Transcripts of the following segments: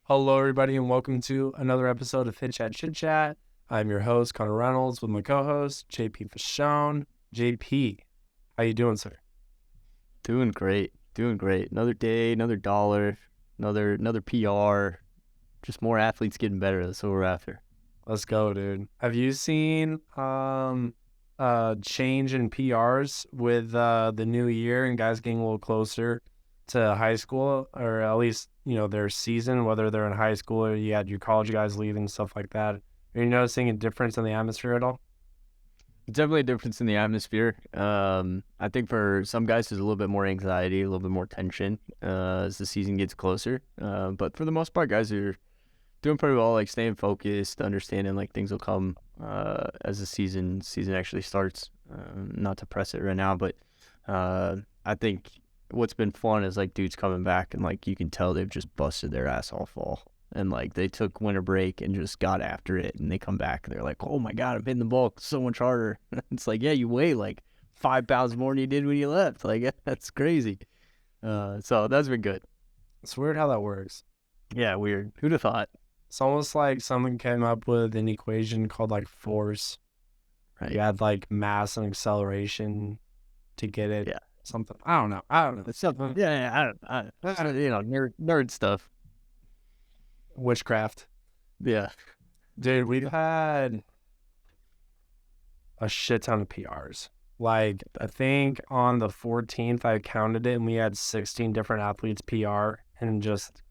Hello, everybody, and welcome to another episode of Chit Chat. I'm your host, Connor Reynolds, with my co-host, JP Fasone. JP, how you doing, sir? Doing great. Another day, another dollar, another PR. Just more athletes getting better. That's what we're after. Let's go, dude. Have you seen change in PRs with the new year and guys getting a little closer to high school, or at least their season, whether they're in high school or you had your college guys leaving, stuff like that? Are you noticing a difference in the atmosphere at all? Definitely a difference in the atmosphere. I think for some guys there's a little bit more anxiety, a little bit more tension as the season gets closer. But for the most part, guys are doing pretty well, like staying focused, understanding like things will come as the season actually starts. Not to press it right now, but I think what's been fun is like dudes coming back and like you can tell they've just busted their ass all fall. And like they took winter break and just got after it, and they come back and they're like, "Oh my god, I'm hitting the ball so much harder." It's like, yeah, you weigh like 5 pounds more than you did when you left. Like that's crazy. So that's been good. It's weird how that works. Yeah, weird. Who'd have thought? It's almost like someone came up with an equation called like force. Right. You had like mass and acceleration to get it. Yeah. Something. I don't know. It's something. Yeah. I nerd stuff. Witchcraft. Yeah. Dude, we've had a shit ton of PRs. Like, I think on the 14th, I counted it, and we had 16 different athletes PR in just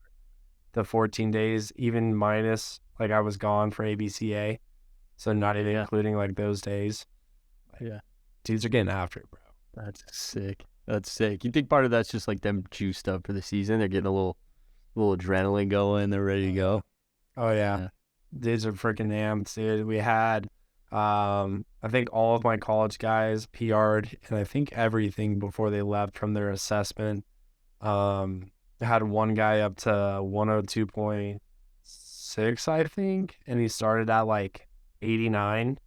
the 14 days, even minus, like, I was gone for ABCA. So not even including, like, those days. Yeah. Dudes are getting after it, bro. That's sick. You think part of that's just like them juiced up for the season? They're getting a little adrenaline going. They're ready to go. Oh, yeah. Dudes are freaking amped, dude. We had, I think all of my college guys PR'd, and I think everything before they left from their assessment. I had one guy up to 102.6, I think, and he started at like 89.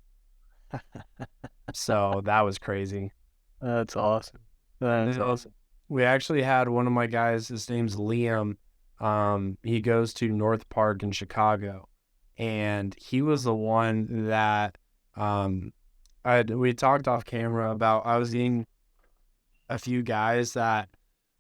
So that was crazy. That's awesome. That's awesome. We actually had one of my guys, his name's Liam. He goes to North Park in Chicago, and he was the one that we talked off camera about. I was seeing a few guys that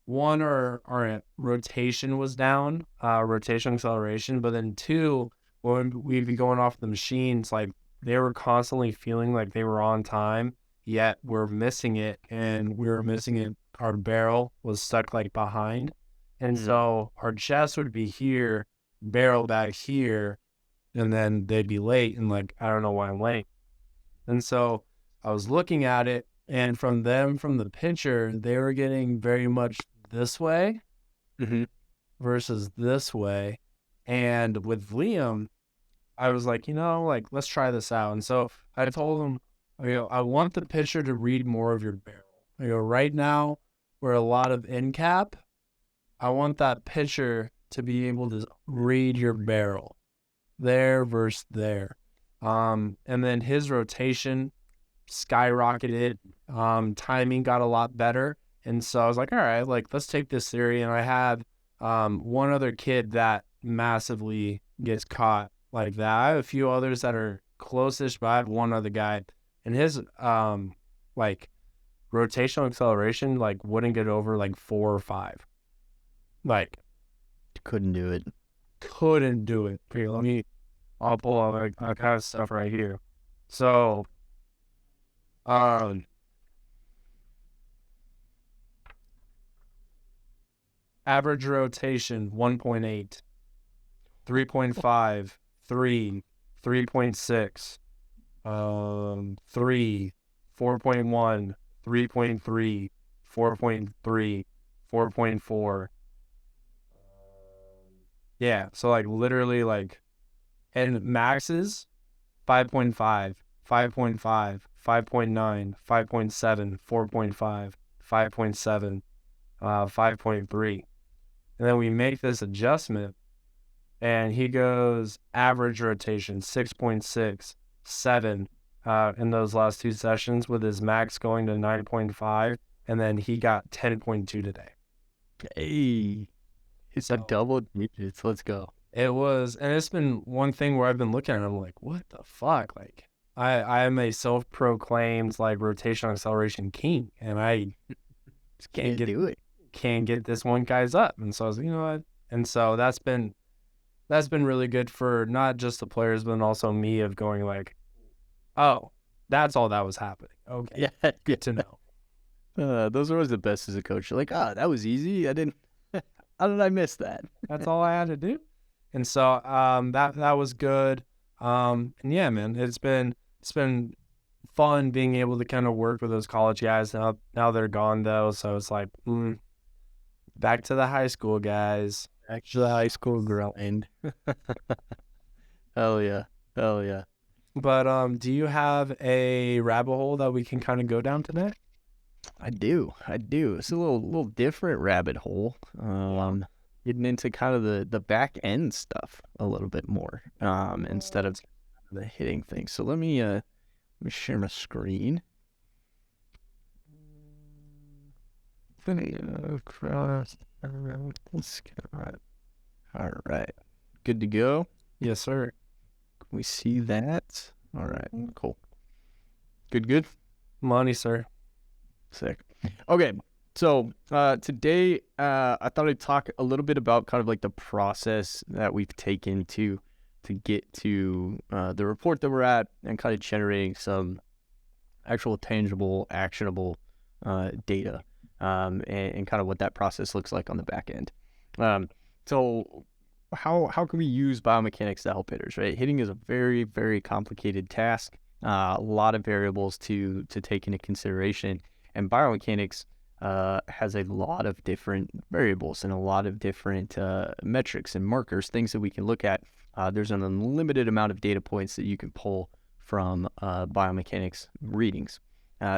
one, our rotation was down, rotation acceleration, but then two, when we'd be going off the machines, like they were constantly feeling like they were on time, yet we're missing it, and we were missing it. Our barrel was stuck like behind. And so our chest would be here, barrel back here, and then they'd be late, and like, I don't know why I'm late. And so I was looking at it, and from the pitcher, they were getting very much this way versus this way. And with Liam, I was like, like, let's try this out. And so I told him, I want the pitcher to read more of your barrel. Right now, we're a lot of in cap. I want that pitcher to be able to read your barrel there versus there. And then his rotation skyrocketed. Timing got a lot better. And so I was like, all right, like, let's take this theory. And I had one other kid that massively gets caught like that. I have a few others that are closest, but I have one other guy. And his like rotational acceleration like wouldn't get over like 4 or 5. Like, couldn't do it. Here, I'll pull out like that kind of stuff right here. So, average rotation 1.8, 3.5, 3, 3.6, 3, 4.1, 3.3, 4.3, 4.4. Yeah, so like literally like, and maxes 5.5, 5.5, 5.9, 5.7, 4.5, 5.7, 5.3. And then we make this adjustment, and he goes average rotation 6.6, 7 in those last 2 sessions, with his max going to 9.5, and then he got 10.2 today. Hey. It's a double digits. Let's go. It was, and it's been one thing where I've been looking at it, I'm like, what the fuck? Like, I am a self-proclaimed like rotational acceleration king, and I just Can't do it. can't get this one guy's up. And so I was, you know what? And so that's been really good for not just the players, but also me of going like, oh, that's all that was happening. Okay, Yeah. good to know. Those are always the best as a coach. You're like, that was easy. I didn't. How did I miss that? That's all I had to do. And so that was good. And yeah, man, it's been fun being able to kind of work with those college guys. Now they're gone though, so it's like back to the high school guys. Actually, high school grind. Hell yeah. Hell yeah. But do you have a rabbit hole that we can kind of go down today? I do. It's a little different rabbit hole. Getting into kind of the back end stuff a little bit more. Instead of the hitting thing. So let me share my screen. Across. All right. Good to go. Yes, sir. Can we see that? All right. Cool. Good. Money, sir. Sick. Okay. So today I thought I'd talk a little bit about kind of like the process that we've taken to get to the report that we're at and kind of generating some actual tangible, actionable data and kind of what that process looks like on the back end. So how can we use biomechanics to help hitters, right? Hitting is a very, very complicated task, a lot of variables to take into consideration, and biomechanics has a lot of different variables and a lot of different metrics and markers, things that we can look at. There's an unlimited amount of data points that you can pull from biomechanics readings.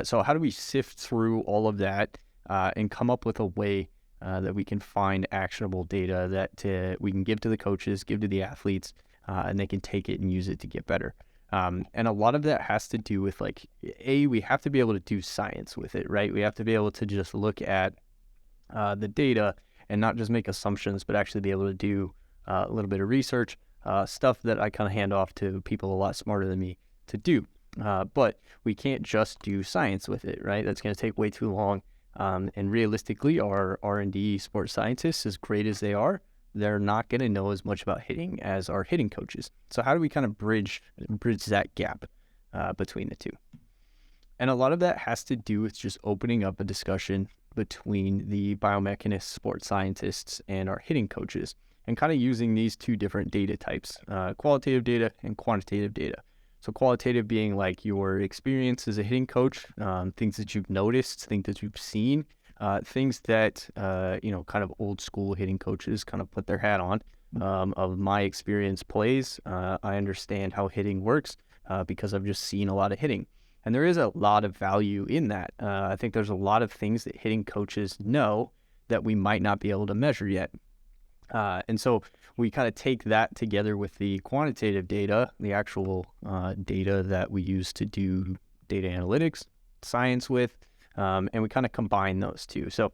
So how do we sift through all of that and come up with a way that we can find actionable data that we can give to the coaches, give to the athletes, and they can take it and use it to get better. And a lot of that has to do with like, we have to be able to do science with it, right? We have to be able to just look at the data and not just make assumptions, but actually be able to do a little bit of research, stuff that I kind of hand off to people a lot smarter than me to do. But we can't just do science with it, right? That's going to take way too long. And realistically, our R&D sports scientists, as great as they are, they're not going to know as much about hitting as our hitting coaches. So how do we kind of bridge that gap between the two? And a lot of that has to do with just opening up a discussion between the biomechanists, sports scientists, and our hitting coaches, and kind of using these two different data types, qualitative data and quantitative data. So qualitative being like your experience as a hitting coach, things that you've noticed, things that you've seen, things that, kind of old school hitting coaches kind of put their hat on. Of my experience plays, I understand how hitting works because I've just seen a lot of hitting. And there is a lot of value in that. I think there's a lot of things that hitting coaches know that we might not be able to measure yet. And so we kind of take that together with the quantitative data, the actual data that we use to do data analytics, science with, and we kind of combine those two. So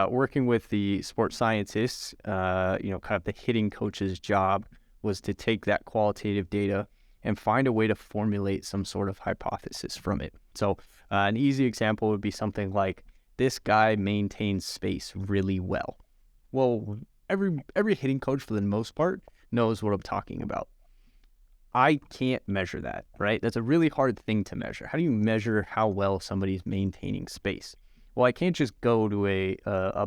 working with the sports scientists, kind of the hitting coach's job was to take that qualitative data and find a way to formulate some sort of hypothesis from it. So an easy example would be something like, this guy maintains space really well. Well, every hitting coach for the most part knows what I'm talking about. I can't measure that, right? That's a really hard thing to measure. How do you measure how well somebody's maintaining space? Well, I can't just go to a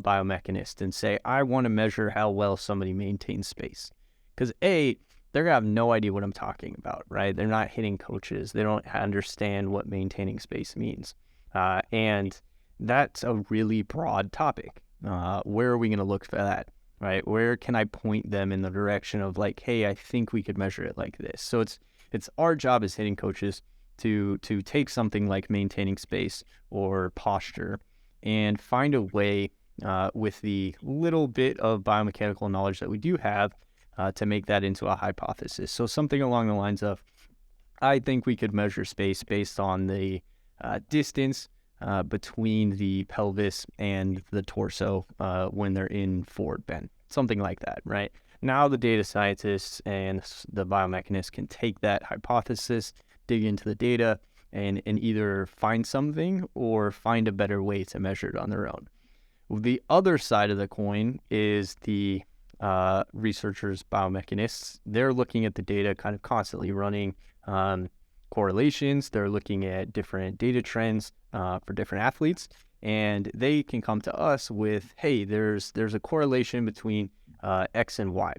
biomechanist and say, I want to measure how well somebody maintains space. Because they're going to have no idea what I'm talking about, right? They're not hitting coaches. They don't understand what maintaining space means. And that's a really broad topic. Where are we going to look for that? Right? Where can I point them in the direction of like, hey, I think we could measure it like this. So it's our job as hitting coaches to take something like maintaining space or posture and find a way with the little bit of biomechanical knowledge that we do have to make that into a hypothesis. So something along the lines of, I think we could measure space based on the distance between the pelvis and the torso when they're in forward bend, something like that, right? Now the data scientists and the biomechanists can take that hypothesis, dig into the data, and either find something or find a better way to measure it on their own. The other side of the coin is the researchers, biomechanists. They're looking at the data, kind of constantly running correlations. They're looking at different data trends for different athletes, and they can come to us with, hey, there's a correlation between X and Y.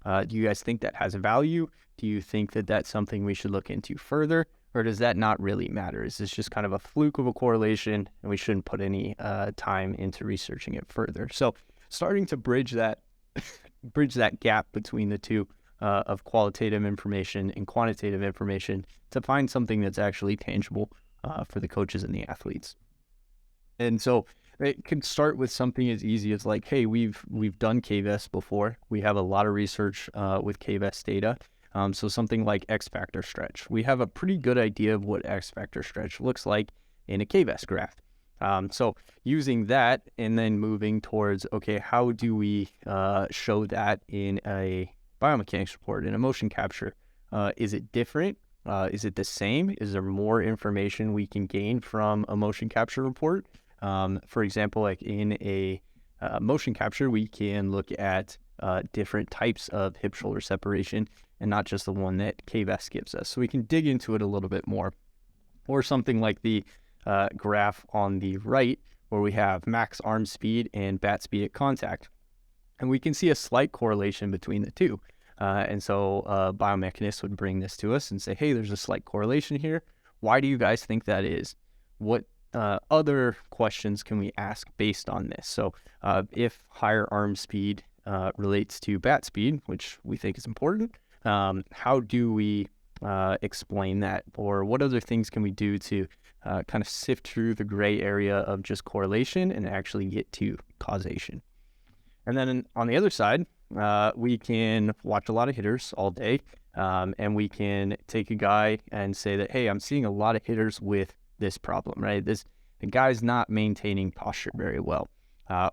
Do you guys think that has a value? Do you think that that's something we should look into further? Or does that not really matter? Is this just kind of a fluke of a correlation and we shouldn't put any time into researching it further? So starting to bridge that gap between the two of qualitative information and quantitative information to find something that's actually tangible for the coaches and the athletes. And so it could start with something as easy as like, hey, we've done KVS before. We have a lot of research with KVS data. So something like X factor stretch. We have a pretty good idea of what X factor stretch looks like in a KVS graph. So using that and then moving towards, okay, how do we show that in a biomechanics report, in a motion capture? Is it different? Is it the same? Is there more information we can gain from a motion capture report? For example, like in a motion capture, we can look at different types of hip-shoulder separation and not just the one that KVS gives us. So we can dig into it a little bit more. Or something like the graph on the right, where we have max arm speed and bat speed at contact. And we can see a slight correlation between the two. And so biomechanists would bring this to us and say, hey, there's a slight correlation here. Why do you guys think that is? What other questions can we ask based on this? So if higher arm speed relates to bat speed, which we think is important, how do we explain that? Or what other things can we do to kind of sift through the gray area of just correlation and actually get to causation? And then on the other side, we can watch a lot of hitters all day, and we can take a guy and say that, hey, I'm seeing a lot of hitters with this problem, right? The guy's not maintaining posture very well.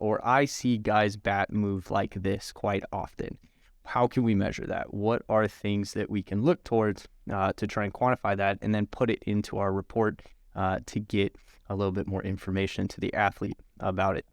Or I see guys bat move like this quite often. How can we measure that? What are things that we can look towards to try and quantify that and then put it into our report to get a little bit more information to the athlete about it?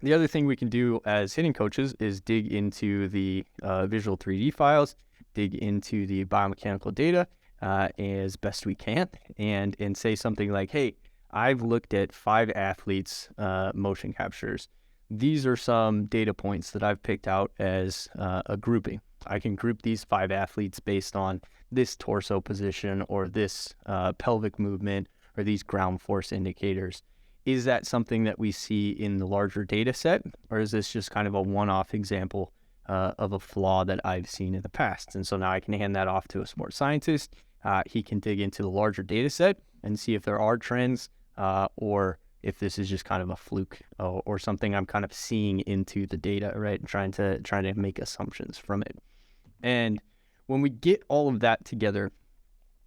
The other thing we can do as hitting coaches is dig into the visual 3D files, dig into the biomechanical data as best we can, and say something like, hey, I've looked at 5 athletes' motion captures. These are some data points that I've picked out as a grouping. I can group these 5 athletes based on this torso position or this pelvic movement or these ground force indicators. Is that something that we see in the larger data set, or is this just kind of a one-off example of a flaw that I've seen in the past? And so now I can hand that off to a sports scientist. He can dig into the larger data set and see if there are trends or if this is just kind of a fluke or something I'm kind of seeing into the data, right? And trying to make assumptions from it. And when we get all of that together,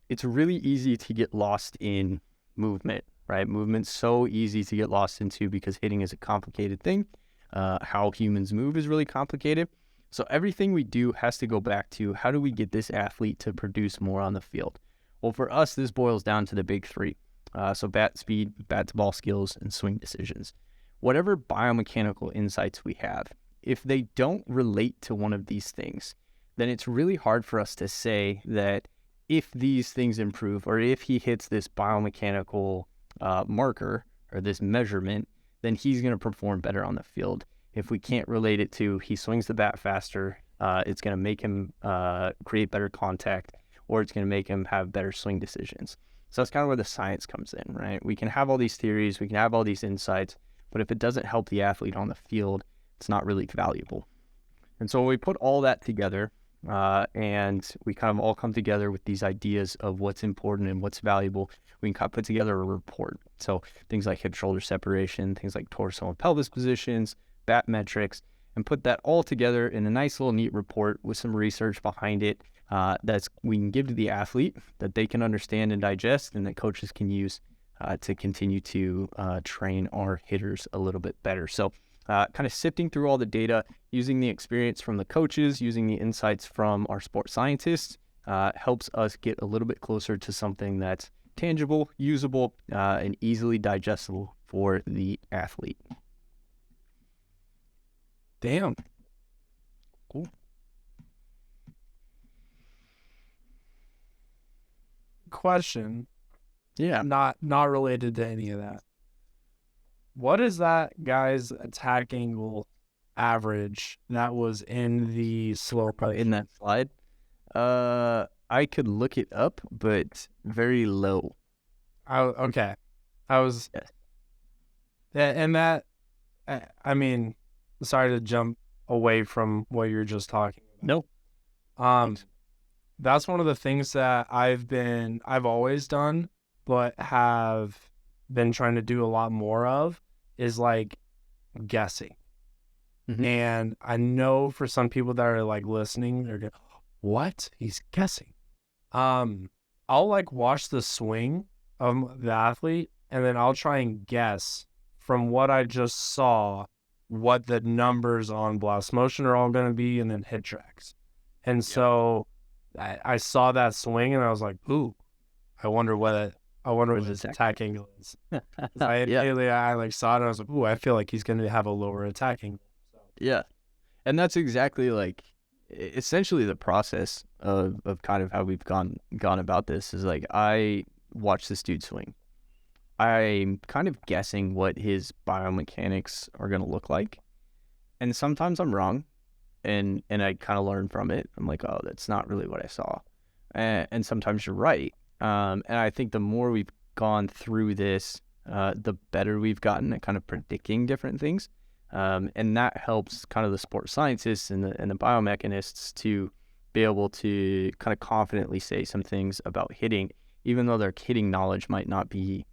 it's really easy to get lost in movement, right? Movement's so easy to get lost into because hitting is a complicated thing. How humans move is really complicated. So everything we do has to go back to, how do we get this athlete to produce more on the field? Well, for us, this boils down to the big 3. So bat speed, bat to ball skills, and swing decisions. Whatever biomechanical insights we have, if they don't relate to one of these things, then it's really hard for us to say that if these things improve or if he hits this biomechanical marker or this measurement, then he's going to perform better on the field. If we can't relate it to he swings the bat faster, it's going to make him create better contact, or it's going to make him have better swing decisions. So that's kind of where the science comes in, right? We can have all these theories, we can have all these insights, but if it doesn't help the athlete on the field, it's not really valuable. And so when we put all that together, and we kind of all come together with these ideas of what's important and what's valuable, we can kind of put together a report. So things like hip-shoulder separation, things like torso and pelvis positions, bat metrics, and put that all together in a nice little neat report with some research behind it that we can give to the athlete, that they can understand and digest, and that coaches can use to continue to train our hitters a little bit better. So kind of sifting through all the data, using the experience from the coaches, using the insights from our sports scientists, helps us get a little bit closer to something that's tangible, usable, and easily digestible for the athlete. Damn. Cool. Question. Yeah. Not related to any of that. What is that guy's attack angle average that was in the slow Probably in that slide. I could look it up, but very low. Okay. I was, Yes. and that, I mean, sorry to jump away from what you're just talking about. No. That's one of the things that I've always done, but have been trying to do a lot more of, is like guessing. Mhm. And I know for some people that are like listening, they're going, what? He's guessing. I'll like watch the swing of the athlete, and then I'll try and guess from what I just saw what the numbers on blast motion are all going to be, and then hit tracks. And so I saw that swing, and I was like, ooh, I wonder what his attack angle is. I like saw it, and I was like, ooh, I feel like he's going to have a lower attack angle. So. Yeah. And that's exactly like essentially the process of kind of how we've gone about this is like, I watch this dude swing. I'm kind of guessing what his biomechanics are going to look like. And sometimes I'm wrong, and I kind of learn from it. I'm like, oh, that's not really what I saw. And sometimes you're right. And I think the more we've gone through this, the better we've gotten at kind of predicting different things. And that helps kind of the sports scientists and the biomechanists to be able to kind of confidently say some things about hitting, even though their hitting knowledge might not be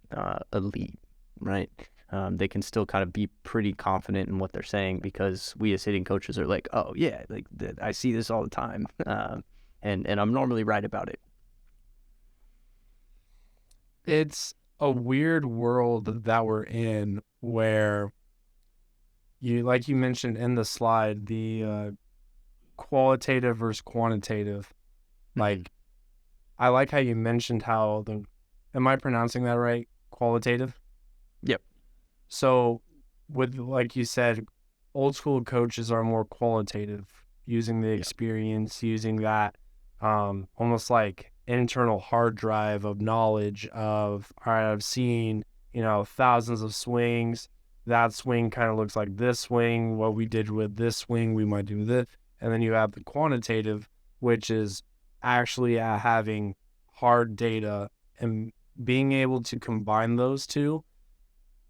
elite, right? They can still kind of be pretty confident in what they're saying, because we as hitting coaches are like, oh yeah, like I see this all the time, and I'm normally right about it. It's a weird world that we're in, where like you mentioned in the slide, the qualitative versus quantitative. Like, I like how you mentioned how am I pronouncing that right? Qualitative? Yep. So with, like you said, old school coaches are more qualitative, using the experience, using that almost like internal hard drive of knowledge of, all right, I've seen, thousands of swings. That swing kind of looks like this swing. What we did with this swing, we might do this. And then you have the quantitative, which is actually having hard data and being able to combine those two.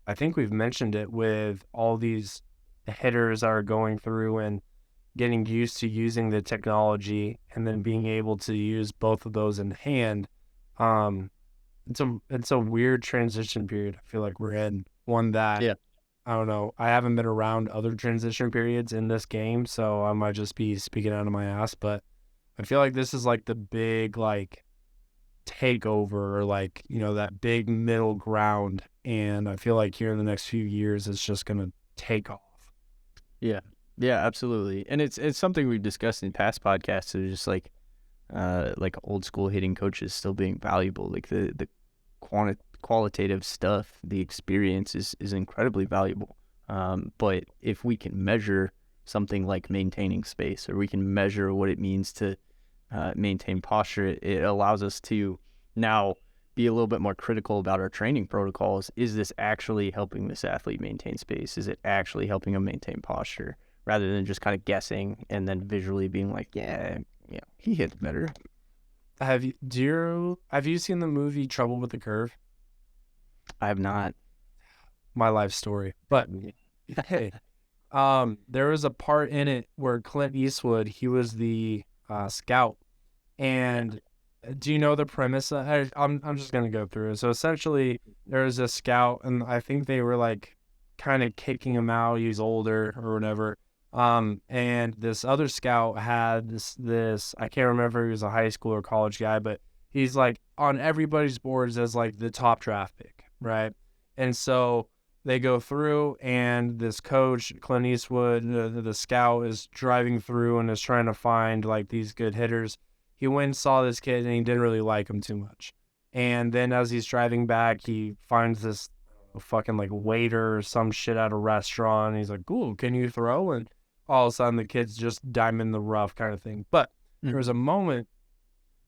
I think we've mentioned it with all these hitters that are going through and getting used to using the technology, and then being able to use both of those in hand. It's a weird transition period. I feel like we're in one that, I don't know. I haven't been around other transition periods in this game, so I might just be speaking out of my ass, but I feel like this is like the big like takeover, or like, that big middle ground. And I feel like here in the next few years, it's just going to take off. Yeah. Yeah, absolutely. And it's something we've discussed in past podcasts. It's just like old school hitting coaches still being valuable. Like the qualitative stuff, the experience is incredibly valuable. But if we can measure something like maintaining space, or we can measure what it means to maintain posture, it allows us to now be a little bit more critical about our training protocols. Is this actually helping this athlete maintain space? Is it actually helping them maintain posture? Rather than just kind of guessing and then visually being like, yeah, he hits better. Have you seen the movie Trouble with the Curve? I have not. My life story. But hey, there was a part in it where Clint Eastwood, he was the scout. And do you know the premise? I'm just gonna go through it. So essentially, there was a scout, and I think they were like kind of kicking him out. He's older or whatever. And this other scout had this I can't remember if he was a high school or college guy, but he's like on everybody's boards as like the top draft pick, right? And so they go through, and this coach, Clint Eastwood, the scout, is driving through and is trying to find like these good hitters. He went and saw this kid, and he didn't really like him too much. And then as he's driving back, he finds this fucking like waiter or some shit at a restaurant. And he's like, "Ooh, can you throw?" And all of a sudden, the kid's just diamond in the rough kind of thing. But there was a moment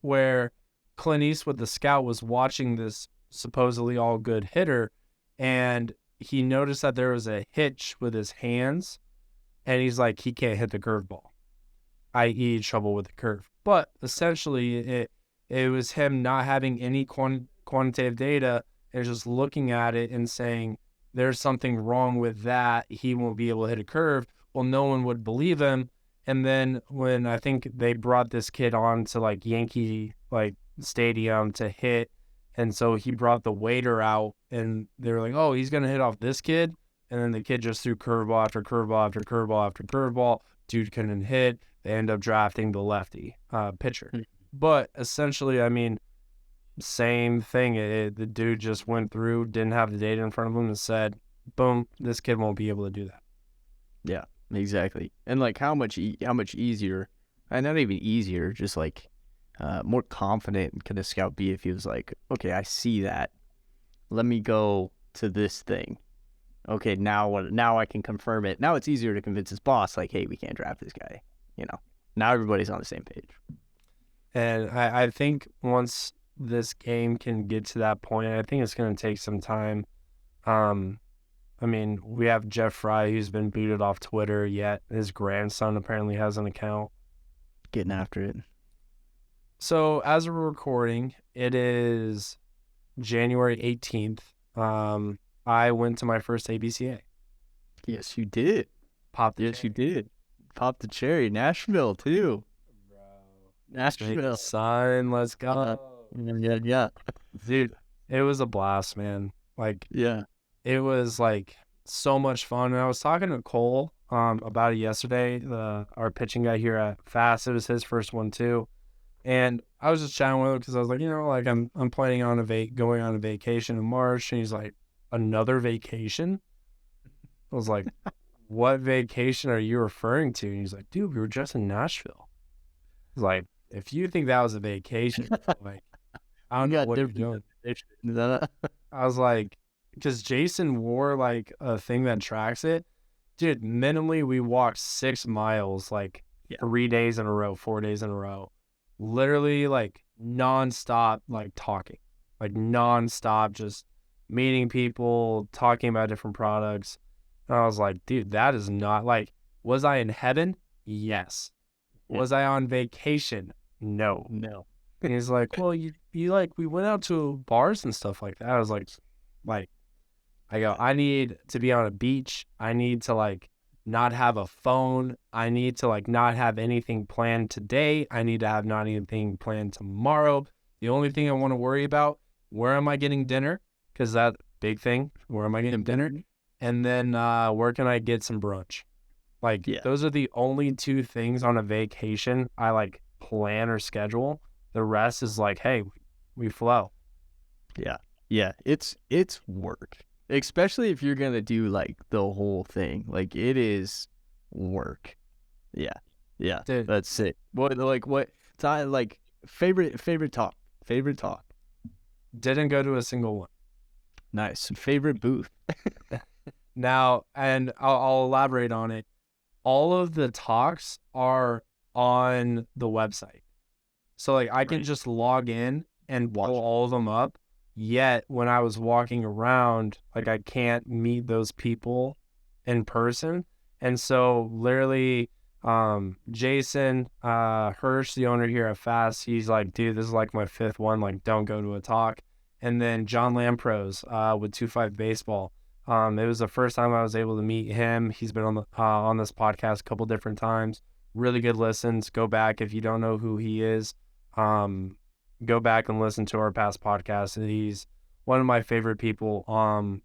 where Clint Eastwood, the scout, was watching this supposedly all good hitter, and he noticed that there was a hitch with his hands, and he's like, he can't hit the curveball, i.e. trouble with the curve. But essentially, it was him not having any quantitative data and just looking at it and saying, there's something wrong with that. He won't be able to hit a curve. Well, no one would believe him. And then when I think they brought this kid on to like Yankee like stadium to hit, and so he brought the waiter out, and they were like, "Oh, he's gonna hit off this kid," and then the kid just threw curveball after curveball after curveball after curveball. Dude couldn't hit. They end up drafting the lefty pitcher. But essentially, I mean, same thing. The dude just went through, didn't have the data in front of him, and said, "Boom, this kid won't be able to do that." Yeah, exactly. And like how much easier, and not even easier, just like more confident could a scout be if he was like, okay, I see that. Let me go to this thing. Okay, now I can confirm it. Now it's easier to convince his boss, like, hey, we can't draft this guy. Now everybody's on the same page. And I think once this game can get to that point, I think it's going to take some time. I mean, we have Jeff Fry, who's been booted off Twitter, yet his grandson apparently has an account. Getting after it. So as we're recording, it is January 18th. I went to my first ABCA. Yes, you did. You did. Popped the cherry. Nashville, too. Bro. Nashville. Son, let's go. Yeah. Dude, it was a blast, man. Like, yeah. It was like so much fun. And I was talking to Cole about it yesterday, our pitching guy here at Fast. It was his first one too. And I was just chatting with him because I was like, like I'm planning on going on a vacation in March. And he's like, another vacation? I was like, what vacation are you referring to? And he's like, dude, we were just in Nashville. I was like, if you think that was a vacation, like, I don't know what you're doing. I was like, because Jason wore like a thing that tracks it. Dude, minimally we walked 6 miles like 3 days in a row, 4 days in a row. Literally like nonstop, like talking, like nonstop, just meeting people, talking about different products. And I was like, dude, that is not like, was I in heaven? Yes. Was I on vacation? No. And he's like, well, you like, we went out to bars and stuff like that. I was like, I go, I need to be on a beach. I need to like not have a phone. I need to like not have anything planned today. I need to have not anything planned tomorrow. The only thing I want to worry about, where am I getting dinner? Because that big thing, where am I getting dinner? And then where can I get some brunch? Like those are the only 2 things on a vacation I like plan or schedule. The rest is like, hey, we flow. Yeah. It's work. Especially if you're gonna do like the whole thing, like it is work. Yeah, dude. That's it. What time? Like favorite talk. Didn't go to a single one. Nice. Favorite booth. Now, and I'll elaborate on it. All of the talks are on the website, so like I can just log in and pull all of them up. Yet when I was walking around, like I can't meet those people in person. And so literally Jason Hirsch, the owner here at Fast, he's like, dude, this is like my 5th one, like don't go to a talk. And then John Lampros with 2-5 Baseball. It was the first time I was able to meet him. He's been on this podcast a couple different times. Really good listens. Go back if you don't know who he is. Go back and listen to our past podcasts. He's one of my favorite people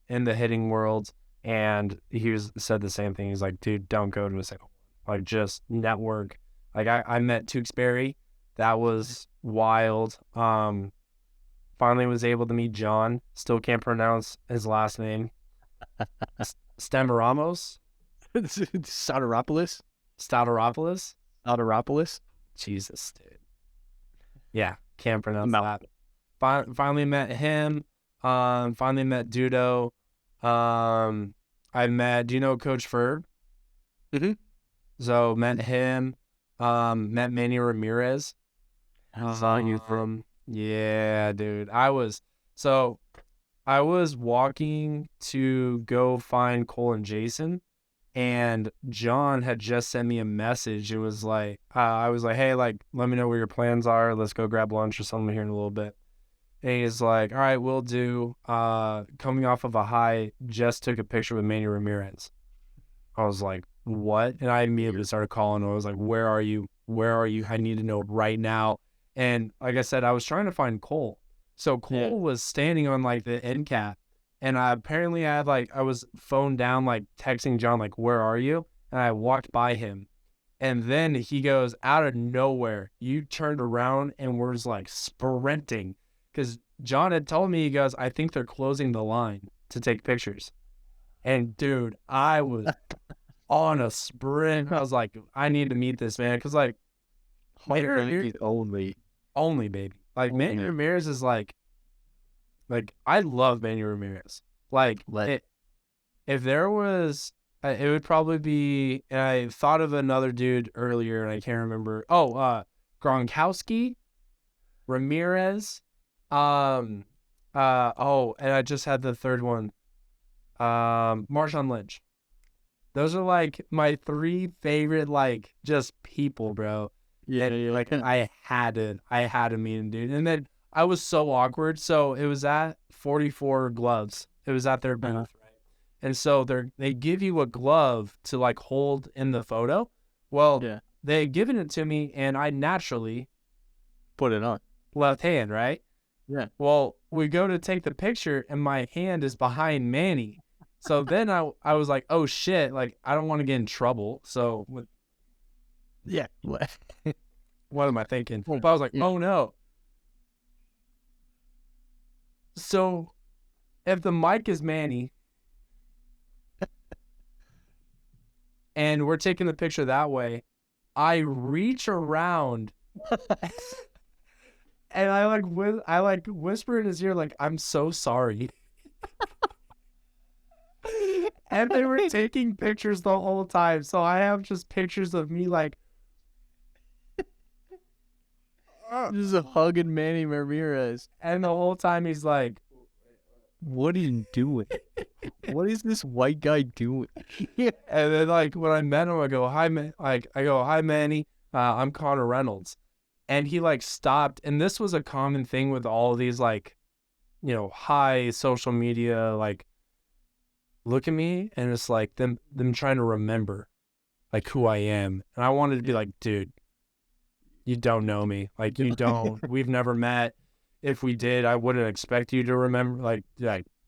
in the hitting world, and he said the same thing. He's like, dude, don't go to a single one. Like, just network. Like, I met Tewksbury. That was wild. Finally was able to meet John. Still can't pronounce his last name. Stamaramos, Soteropoulos? Stouteropoulos. Soteropoulos? Jesus, dude. Yeah, can't pronounce Mouth. that. Finally met him. Finally met Dudo. I met. Do you know Coach Ferb? Mm-hmm. So met him. Met Manny Ramirez. You from? Yeah, dude. I was walking to go find Cole and Jason, and John had just sent me a message. It was like, I was like, hey, like, let me know where your plans are. Let's go grab lunch or something here in a little bit. And he's like, all right, we'll do. Coming off of a high, just took a picture with Manny Ramirez. I was like, what? And I immediately started calling him. I was like, where are you? Where are you? I need to know right now. And like I said, I was trying to find Cole. So Cole was standing on like the end cap. And apparently I was phoned down, like texting John, like, where are you? And I walked by him. And then he goes, out of nowhere, you turned around and was like sprinting. Because John had told me, he goes, I think they're closing the line to take pictures. And dude, I was on a sprint. I was like, I need to meet this man. Because like, only baby. Like Manny Ramirez is like I love Manny Ramirez. Like if there was, it would probably be. And I thought of another dude earlier, and I can't remember. Oh, Gronkowski, Ramirez, and I just had the third one. Marshawn Lynch. Those are like my three favorite, like, just people, bro. Yeah, like I had to meet him, dude. And then I was so awkward. So it was at 44 Gloves. It was at their booth, right? And so they give you a glove to like hold in the photo. Well, they had given it to me, and I naturally put it on left hand, right? Yeah. Well, we go to take the picture, and my hand is behind Manny. So then I was like, oh shit, like I don't want to get in trouble. So what am I thinking? But I was like, oh no. So if the mic is Manny and we're taking the picture that way, I reach around and I whisper in his ear, like, I'm so sorry. And they were taking pictures the whole time. So I have just pictures of me like just hugging Manny Ramirez. And the whole time he's like, what are you doing? What is this white guy doing? And then like when I met him, I go, hi, man. Like I go, hi, Manny. I'm Connor Reynolds. And he like stopped. And this was a common thing with all of these, like, you know, high social media, like, look at me, and it's like them trying to remember like who I am. And I wanted to be like, dude, you don't know me. Like, you don't. We've never met. If we did, I wouldn't expect you to remember. Like,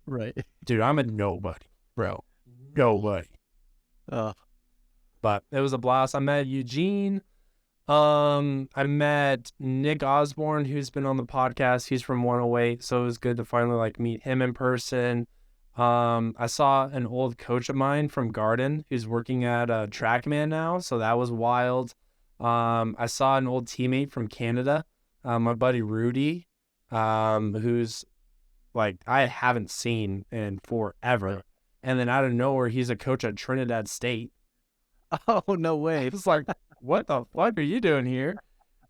right. Dude, I'm a nobody, bro. Nobody. But it was a blast. I met Eugene. I met Nick Osborne, who's been on the podcast. He's from 108, so it was good to finally like meet him in person. I saw an old coach of mine from Garden who's working at Trackman now, so that was wild. I saw an old teammate from Canada, my buddy Rudy, who's like I haven't seen in forever. And then out of nowhere, he's a coach at Trinidad State. Oh, no way. It's like, what the fuck are you doing here?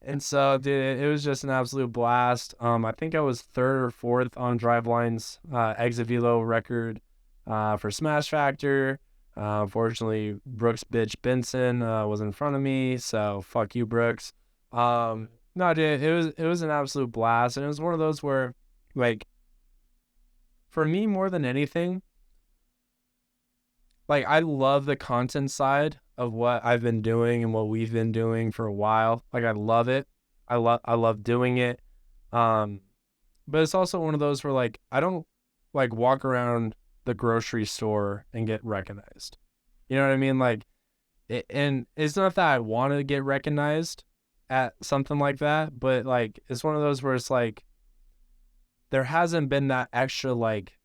And so, dude, it was just an absolute blast. I think I was third or fourth on Driveline's exit velo record for Smash Factor. Unfortunately, Brooks bitch Benson was in front of me, so fuck you, Brooks. No, dude, it was an absolute blast, and it was one of those where, like, for me more than anything, like, I love the content side of what I've been doing and what we've been doing for a while. Like, I love it. I love doing it. But it's also one of those where, like, I don't like walk around the grocery store and get recognized. You know what I mean? Like, and it's not that I want to get recognized at something like that, but like, it's one of those where it's like, there hasn't been that extra, like,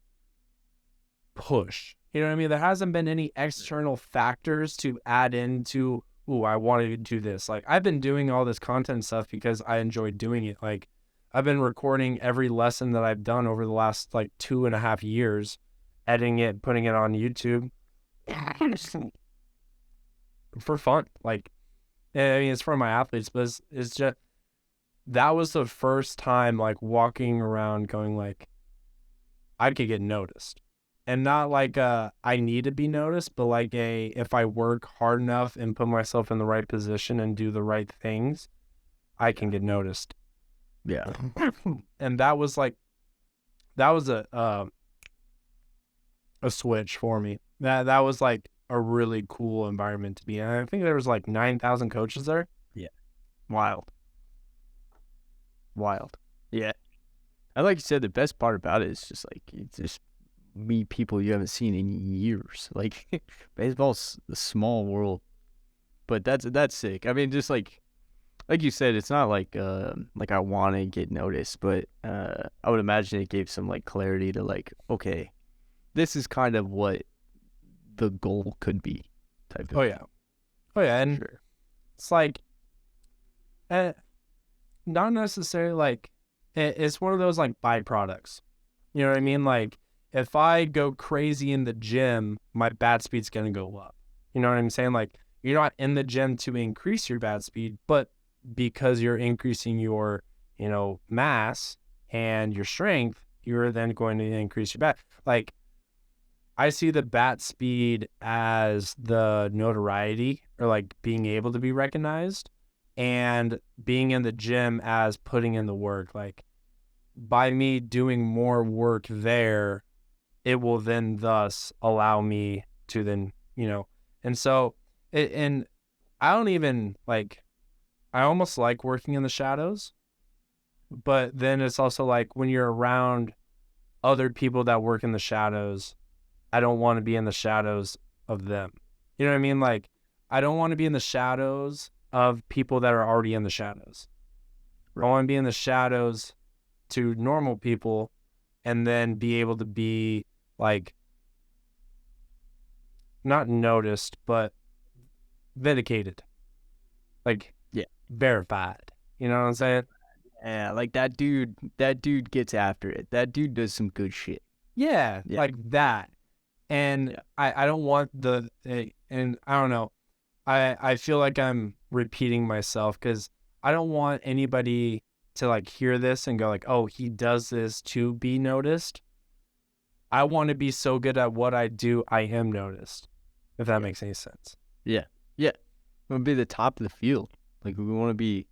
push. You know what I mean? There hasn't been any external factors to add into, ooh, I wanted to do this. Like, I've been doing all this content stuff because I enjoy doing it. Like, I've been recording every lesson that I've done over the last like 2.5 years, editing it, putting it on YouTube for fun. Like, I mean, it's for my athletes, but it's just, that was the first time like walking around going like, I could get noticed. And not like I need to be noticed, but like if I work hard enough and put myself in the right position and do the right things, I can get noticed. Yeah. And that was a switch for me. That was like a really cool environment to be in. I think there was like 9,000 coaches there. Yeah. Wild. Yeah. And like you said, the best part about it is just like, it's just meet people you haven't seen in years. Like, baseball's a small world, but that's sick. I mean, just like you said, it's not like I want to get noticed, but I would imagine it gave some like clarity to like, okay, this is kind of what the goal could be, type of. Oh yeah, and Sure. it's like, not necessarily like, it's one of those like byproducts. You know what I mean? Like, if I go crazy in the gym, my bat speed's gonna go up. You know what I'm saying? Like, you're not in the gym to increase your bat speed, but because you're increasing your, mass and your strength, you're then going to increase your bat. Like, I see the bat speed as the notoriety, or like being able to be recognized, and being in the gym as putting in the work. Like, by me doing more work there, it will then thus allow me to then, and so and I don't even like, I almost like working in the shadows, but then it's also like when you're around other people that work in the shadows, I don't want to be in the shadows of them. You know what I mean? Like, I don't want to be in the shadows of people that are already in the shadows. I want to be in the shadows to normal people, and then be able to be like, not noticed, but vindicated, like, Yeah. verified. You know what I'm saying? Yeah, like that dude gets after it. That dude does some good shit. Yeah, Yeah. like that. And Yeah. I don't want and I don't know. I feel like I'm repeating myself because I don't want anybody to like hear this and go like, oh, he does this to be noticed. I want to be so good at what I do, I am noticed, if that makes any sense. Yeah. We want to be the top of the field. Like, we want to be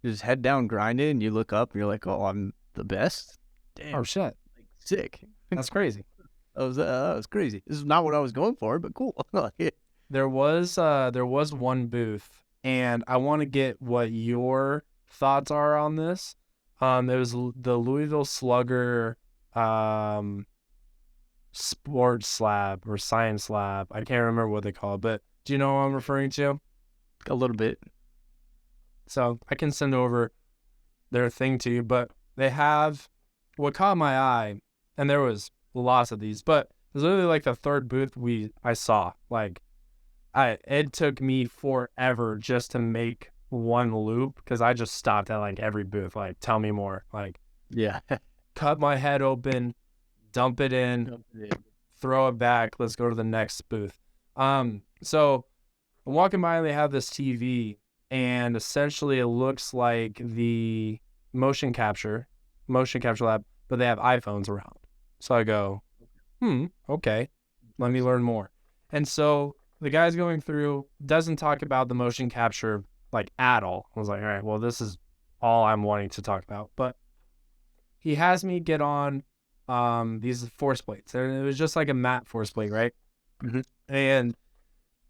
just head down grinding, and you look up and you're like, oh, I'm the best. Damn. Oh shit, Like, sick. that's crazy. That was crazy. This is not what I was going for, but cool. There was one booth, and I want to get what your thoughts are on this. It was the Louisville Slugger sports lab or science lab. I can't remember what they call it, but do you know what I'm referring to? A little bit. So I can send over their thing to you, but they have, what caught my eye, and there was lots of these, but it was literally like the third booth I saw. Like, it took me forever just to make one loop, because I just stopped at like every booth. Like, tell me more. Like, Yeah. cut my head open, dump it in, throw it back. Let's go to the next booth. So I'm walking by and they have this TV, and essentially it looks like the motion capture lab, but they have iPhones around. So I go, okay, let me learn more. And so the guy's going through, doesn't talk about the motion capture like at all. I was like, all right, well, this is all I'm wanting to talk about. But he has me get on these force plates. And it was just like a matte force plate, right? Mm-hmm. And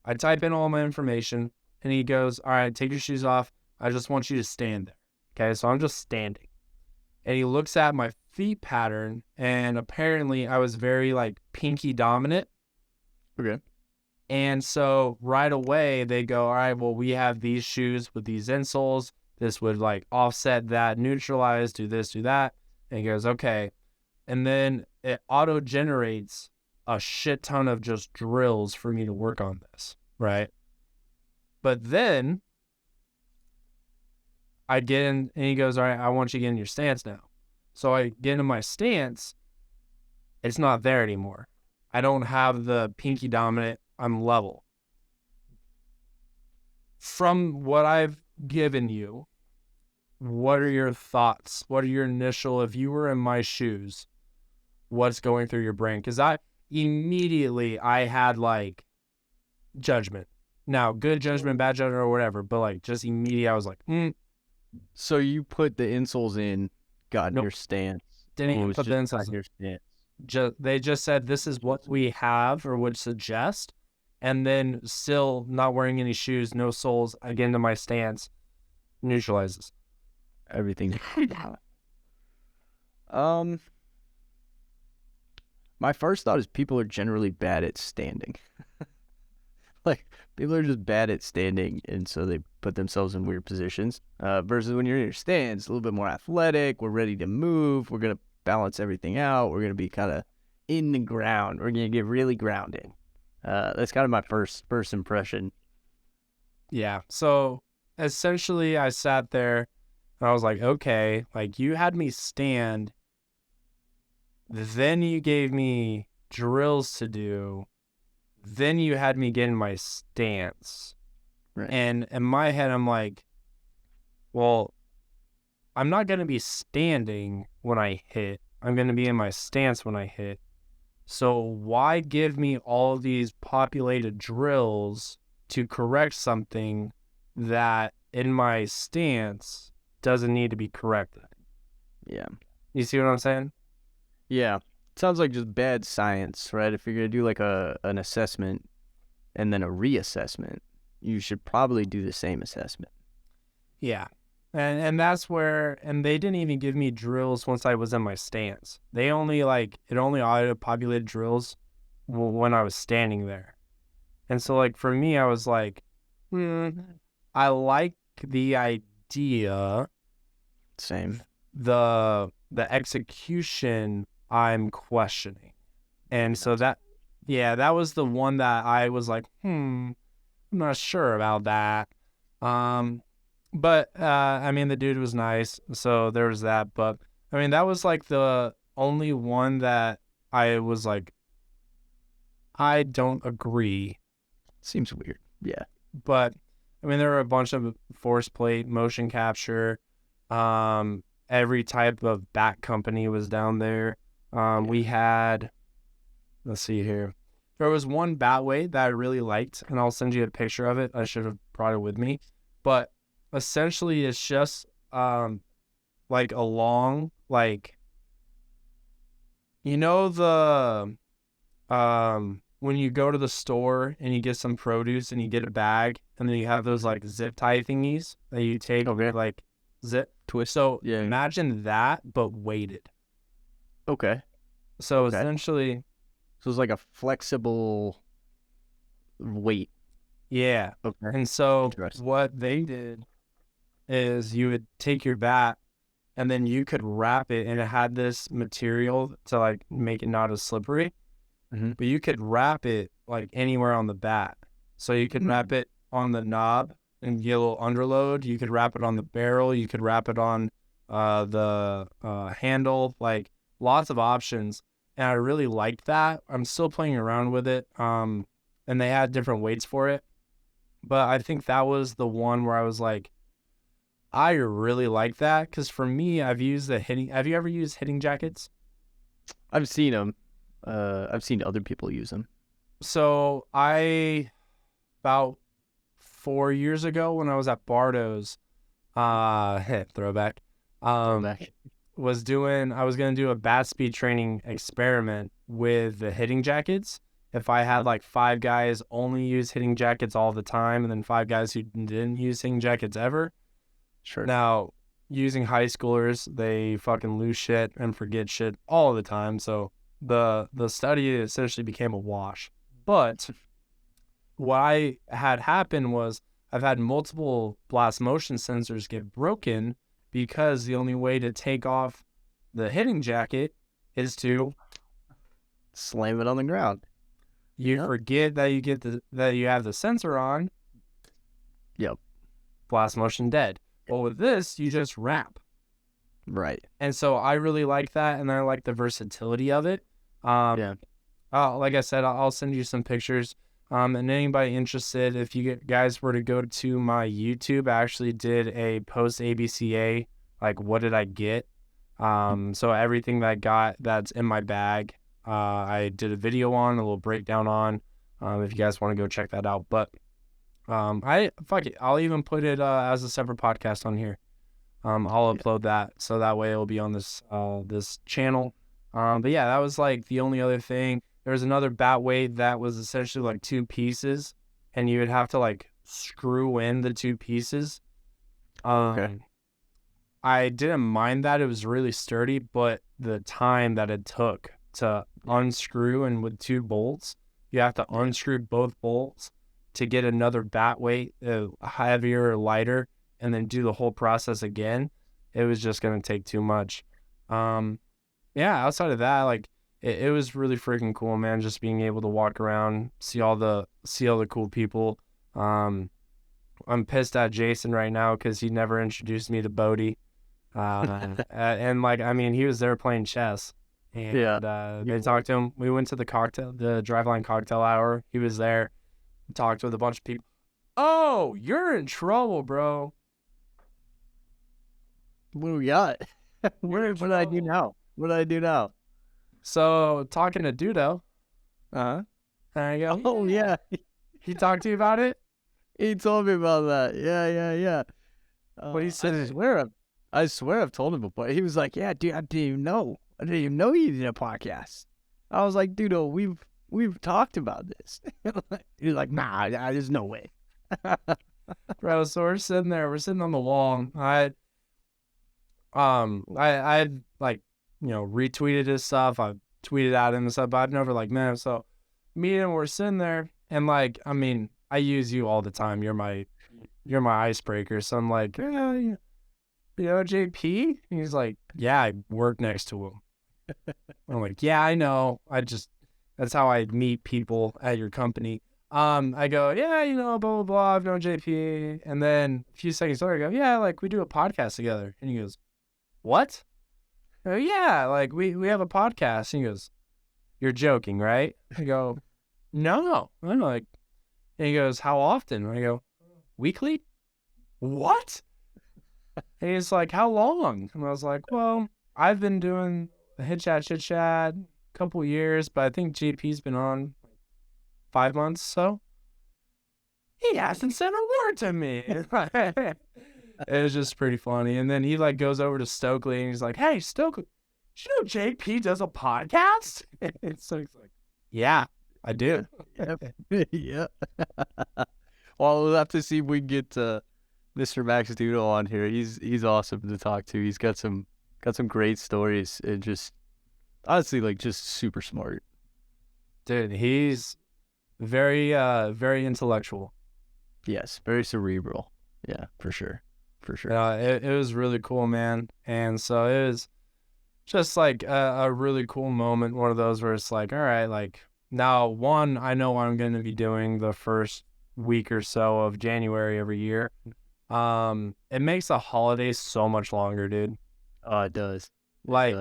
I type in all my information, and he goes, all right, take your shoes off. I just want you to stand there. Okay, so I'm just standing. And he looks at my feet pattern, and apparently I was very like pinky dominant. Okay. And so right away they go, all right, well, we have these shoes with these insoles. This would like offset that, neutralize, do this, do that. And he goes, okay. And then it auto generates a shit ton of just drills for me to work on this, right? But then I get in, and he goes, all right, I want you to get in your stance now. So I get into my stance. It's not there anymore. I don't have the pinky dominant. I'm level. From what I've given you, what are your thoughts? What are your initial, if you were in my shoes, what's going through your brain? Because I had like judgment. Now, good judgment, bad judgment, or whatever, but like just immediately I was like, So you put the insoles in, got Nope. your stance. Didn't even was put the just insoles got in. your stance. They just said this is what we have or would suggest, and then still not wearing any shoes, no soles, again to my stance, neutralizes. Everything. My first thought is people are generally bad at standing. Like, people are just bad at standing, and so they put themselves in weird positions. Versus when you're in your stance, a little bit more athletic. We're ready to move. We're gonna balance everything out. We're gonna be kind of in the ground. We're gonna get really grounded. That's kind of my first impression. Yeah. So essentially, I sat there and I was like, okay, like you had me stand, then you gave me drills to do, then you had me get in my stance. Right. And in my head, I'm like, well, I'm not going to be standing when I hit. I'm going to be in my stance when I hit. So why give me all these populated drills to correct something that in my stance doesn't need to be corrected? Yeah. You see what I'm saying? Yeah. Sounds like just bad science, right? If you're going to do like an assessment and then a reassessment, you should probably do the same assessment. Yeah. And that's where, and they didn't even give me drills once I was in my stance. They only it only auto-populated drills when I was standing there. And so like for me, I was like, I like the idea. Same. The execution I'm questioning. And so that was the one that I was like, I'm not sure about that. But I mean the dude was nice, so there was that. But I mean that was like the only one that I was like, I don't agree. Seems weird. Yeah. But I mean there were a bunch of force plate, motion capture, every type of back company was down there. We had, let's see here. There was one bat weight that I really liked, and I'll send you a picture of it. I should have brought it with me. But essentially it's just like a long, like, you know, the when you go to the store and you get some produce and you get a bag and then you have those like zip tie thingies that you take, like zip twist. So yeah. Imagine that, but weighted. Okay. So essentially, so it's like a flexible weight. Yeah. Okay. And so what they did is you would take your bat and then you could wrap it, and it had this material to like make it not as slippery. But you could wrap it like anywhere on the bat. So you could wrap it on the knob and get a little underload. You could wrap it on the barrel. You could wrap it on the handle. Like lots of options. And I really liked that. I'm still playing around with it. And they had different weights for it. But I think that was the one where I was like, I really like that. Because for me, I've used the hitting. Have you ever used hitting jackets? I've seen them. I've seen other people use them. So about 4 years ago when I was at Bardo's, throwback, I was going to do a bat speed training experiment with the hitting jackets. If I had like 5 guys only use hitting jackets all the time and then 5 guys who didn't use hitting jackets ever. Sure. Now, using high schoolers, they fucking lose shit and forget shit all the time. So the study essentially became a wash. But what I had happen was I've had multiple blast motion sensors get broken because the only way to take off the hitting jacket is to slam it on the ground. You forget that you have the sensor on. Yep. Blast motion dead. Well, with this, you just rap. Right. And so I really like that, and I like the versatility of it. Yeah. Like I said, I'll send you some pictures. And anybody interested, if you guys were to go to my YouTube, I actually did a post ABCA, like what did I get? So everything that I got that's in my bag, I did a video on, a little breakdown on, if you guys want to go check that out. But fuck it, I'll even put it as a separate podcast on here. I'll upload that so that way it'll be on this channel. But yeah, that was like the only other thing. There was another bat weight that was essentially like 2 pieces, and you would have to like screw in the 2 pieces. Okay. I didn't mind that. It was really sturdy, but the time that it took to unscrew, and with 2 bolts, you have to unscrew both bolts to get another bat weight, heavier or lighter, and then do the whole process again. It was just going to take too much. Yeah, outside of that, like it was really freaking cool, man, just being able to walk around, see all the cool people. I'm pissed at Jason right now because he never introduced me to Bodie. And like, I mean, he was there playing chess. And I talked to him. We went to the driveline cocktail hour. He was there, talked with a bunch of people. Oh, you're in trouble, bro. What do we got? What did I do now? What did I do now? So, talking to Dudo. Uh-huh. There you go. Oh, yeah. He talked to you about it? He told me about that. Yeah. What he said? I swear I've told him before. He was like, yeah, dude, I didn't even know you did a podcast. I was like, dude, we've talked about this. He's like, nah, there's no way. Bro, so we're sitting on the wall. I like, you know, retweeted his stuff. I tweeted at him and stuff, but I've never like met him. So me and him were sitting there, and like, I mean, I use you all the time. You're my icebreaker. So I'm like, yeah, you know JP? And he's like, yeah, I work next to him. I'm like, yeah, I know. That's how I meet people at your company. I go, yeah, you know, blah, blah, blah. I've known JP. And then a few seconds later, I go, yeah, like we do a podcast together. And he goes, what? I go, yeah, like we have a podcast. And he goes, you're joking, right? I go, no. I'm like, and he goes, how often? And I go, weekly? What? And he's like, how long? And I was like, well, I've been doing the Hit Chat, Chit Chat a couple years, but I think JP's been on 5 months, so he hasn't said a word to me. It was just pretty funny. And then he like goes over to Stokely and he's like, hey, Stokely, did you know JP does a podcast? And so he's like, yeah, I do. Yeah. Well, we'll have to see if we can get Mr. Max Doodle on here. He's awesome to talk to. He's got some great stories and just honestly like just super smart. Dude, he's very intellectual. Yes, very cerebral. Yeah, for sure. It was really cool, man. And so it was just like a really cool moment. One of those where it's like, all right, like now I know what I'm going to be doing the first week or so of January every year. It makes the holidays so much longer, dude. Oh, it does. Like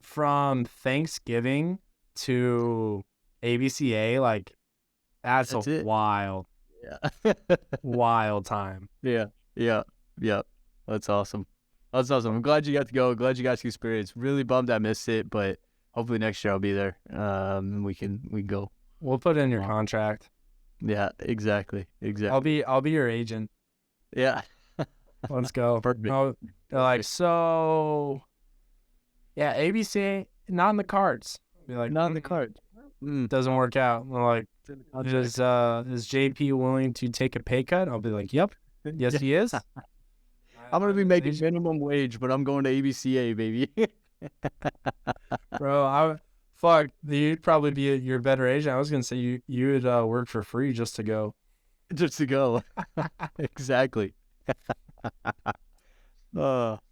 from Thanksgiving to ABCA, like that's a wild, wild time. Yeah. That's awesome. I'm glad you got to go. Glad you got to experience. Really bummed I missed it, but hopefully next year I'll be there. And we can go. We'll put it in your contract. Yeah, exactly. I'll be your agent. Yeah. Let's go. They're like, so yeah, ABC not in the cards. Be like, not in the cards. Doesn't work out. We're like, is JP willing to take a pay cut? I'll be like, yep. Yes, he is. I'm gonna be making minimum wage, but I'm going to ABCA, baby. Bro, you'd probably be your better agent. I was gonna say you would work for free just to go. Just to go. Exactly. Yeah. Well,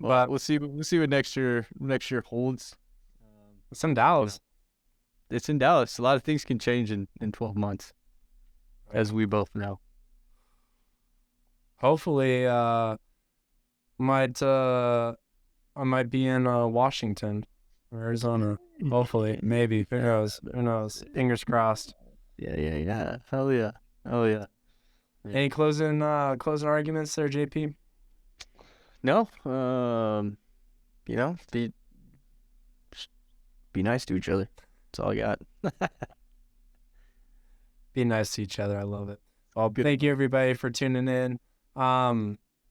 But we'll see what next year holds. it's in Dallas. it's in Dallas. A lot of things can change in 12 months, as we both know. Hopefully, I might be in Washington or Arizona. Hopefully, maybe. Who knows? Who knows? Fingers crossed. Yeah. Hell yeah. Yeah. Any closing arguments there, JP? No. Be nice to each other. That's all I got. Be nice to each other. I love it. Well, thank you everybody for tuning in.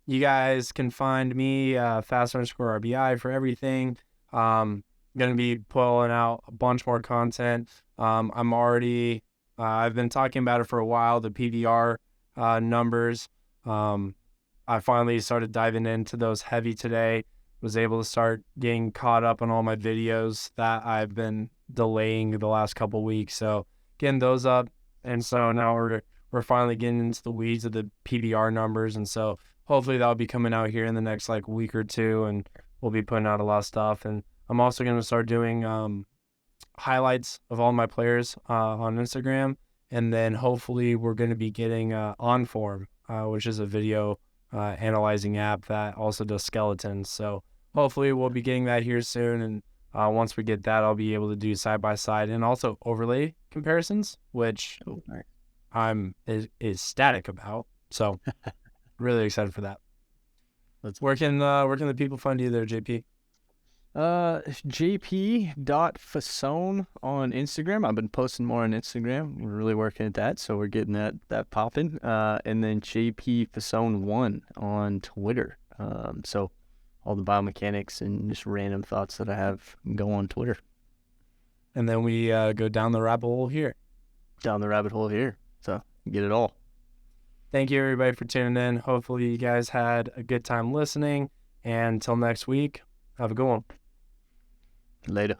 You guys can find me fast_RBI for everything. Gonna be pulling out a bunch more content. I'm already I've been talking about it for a while, the PVR numbers. I finally started diving into those heavy today. Was able to start getting caught up on all my videos that I've been delaying the last couple weeks. So getting those up, and so now we're finally getting into the weeds of the PVR numbers, and so hopefully that'll be coming out here in the next like week or two, and we'll be putting out a lot of stuff. And I'm also going to start doing highlights of all my players on Instagram, and then hopefully we're going to be getting OnForm, which is a video analyzing app that also does skeletons. So hopefully we'll be getting that here soon, and once we get that, I'll be able to do side-by-side and also overlay comparisons, which I'm ecstatic about. So really excited for that. Where can the people find you there, JP? jp.fasone on Instagram. I've been posting more on Instagram. We're really working at that, so we're getting that popping. And then jpfasone1 on Twitter. So all the biomechanics and just random thoughts that I have go on Twitter. And then we go down the rabbit hole here. So get it all. Thank you everybody for tuning in. Hopefully you guys had a good time listening. And until next week, have a good one. Later.